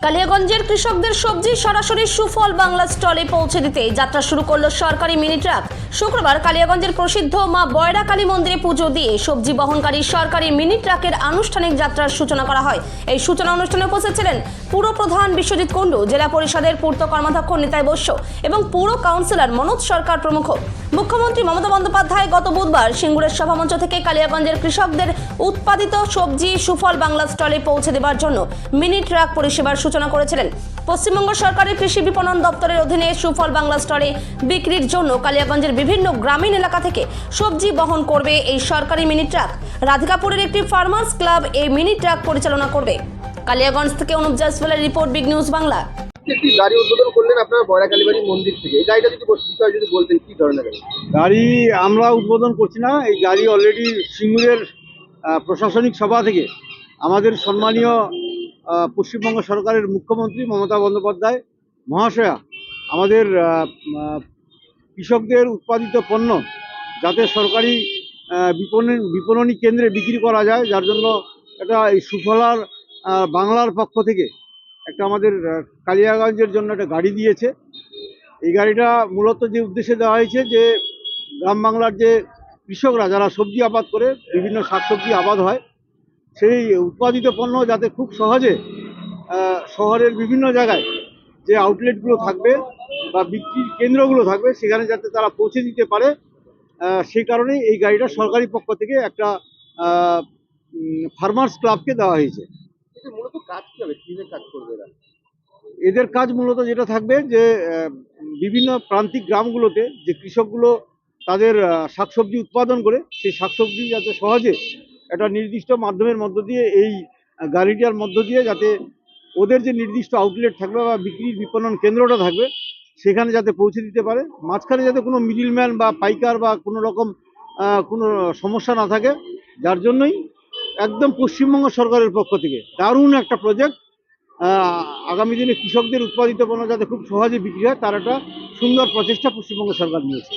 কালিয়াগঞ্জের কৃষকদের সবজি সরাসরি সুফল বাংলা স্টলে পৌঁছে দিতে যাত্রা শুরু করলো সরকারি মিনি ট্রাক। শুক্রবার কালিয়াগঞ্জের প্রসিদ্ধ মা বয়রা কালী মন্দিরে পুজো দিয়ে সবজি বহনকারী সরকারি মিনি ট্রাকের আনুষ্ঠানিক যাত্রার সূচনা করা হয়। এই সূচনা অনুষ্ঠানে উপস্থিত ছিলেন পুর প্রধান বিশ্বজিৎ কুণ্ডু, জেলা পরিষদের পূর্ত কর্মাধ্যক্ষ নিতাই বৈশ্য এবং পুর কাউন্সিলর মনোজ সরকার প্রমুখ। মুখ্যমন্ত্রী মমতা বন্দ্যোপাধ্যায় গত বুধবার সিঙ্গুরের সভামঞ্চ থেকে কালিয়াগঞ্জের কৃষকদের উৎপাদিত সবজি সুফল বাংলা স্টলে পৌঁছে দেওয়ার জন্য মিনি ট্রাক পরিষেবার সূচনা করেছিলেন। পশ্চিমবঙ্গ সরকারের কৃষি বিপণন দপ্তরের অধীনে সুফল বাংলা স্টলে বিক্রির জন্য কালিয়াগঞ্জের বিভিন্ন গ্রামীণ এলাকা থেকে সবজি বহন করবে এই সরকারি মিনি ট্রাক। রাধিকাপুরের একটি ফার্মার্স ক্লাব এই মিনি ট্রাক পরিচালনা করবে। কালিয়াগঞ্জ থেকে অনুপ জয়সওয়ালের রিপোর্ট, বিগ নিউজ বাংলা। একটি গাড়ি উদ্বোধন করলেন আপনারা বয়রা কালীবাড়ি মন্দির থেকে। এই গাড়িটা যদি বলতেন কি ধরনের গাড়ি? গাড়ি আমরা উদ্বোধন করছি না, এই গাড়ি অলরেডি সিঙ্গুরের প্রশাসনিক সভা থেকে আমাদের সম্মানীয় পশ্চিমবঙ্গ সরকারের মুখ্যমন্ত্রী মমতা বন্দ্যোপাধ্যায় মহাশয়া আমাদের কৃষকদের উৎপাদিত পণ্য যাতে সরকারি বিপণনী কেন্দ্রে বিক্রি করা যায়, যার জন্য এটা এই সুফলার বাংলার পক্ষ থেকে একটা আমাদের কালিয়াগঞ্জের জন্য একটা গাড়ি দিয়েছে। এই গাড়িটা মূলত যে উদ্দেশ্যে দেওয়া হয়েছে যে গ্রাম বাংলার যে কৃষকরা যারা সবজি আবাদ করে, বিভিন্ন শাকসবজি আবাদ হয়, সেই উৎপাদিত পণ্য যাতে খুব সহজে শহরের বিভিন্ন জায়গায় যে আউটলেটগুলো থাকবে বা বিক্রির কেন্দ্রগুলো থাকবে সেখানে যাতে তারা পৌঁছে দিতে পারে, সেই কারণেই এই গাড়িটা সরকারি পক্ষ থেকে একটা ফার্মার্স ক্লাবকে দেওয়া হয়েছে। মূলত কাজ কি হবে, কিভাবে কাজ করবে এরা? এদের কাজ মূলত যেটা থাকবে যে বিভিন্ন প্রান্তিক গ্রামগুলোতে যে কৃষকগুলো তাদের শাকসবজি উৎপাদন করে, সেই শাকসবজি যাতে সহজে একটা নির্দিষ্ট মাধ্যমের মধ্য দিয়ে এই গাড়িটার মধ্য দিয়ে যাতে ওদের যে নির্দিষ্ট আউটলেট থাকবে বা বিক্রির বিপণন কেন্দ্রটা থাকবে সেখানে যাতে পৌঁছে দিতে পারে, মাঝখানে যাতে কোনো মিডিলম্যান বা পাইকার বা কোনো রকম কোনো সমস্যা না থাকে। যার জন্যই একদম পশ্চিমবঙ্গ সরকারের পক্ষ থেকে দারুণ একটা প্রজেক্ট। আগামী দিনে কৃষকদের উৎপাদিত পণ্য যাতে খুব সহজে বিক্রি হয় তার একটা সুন্দর প্রচেষ্টা পশ্চিমবঙ্গ সরকার নিয়েছে।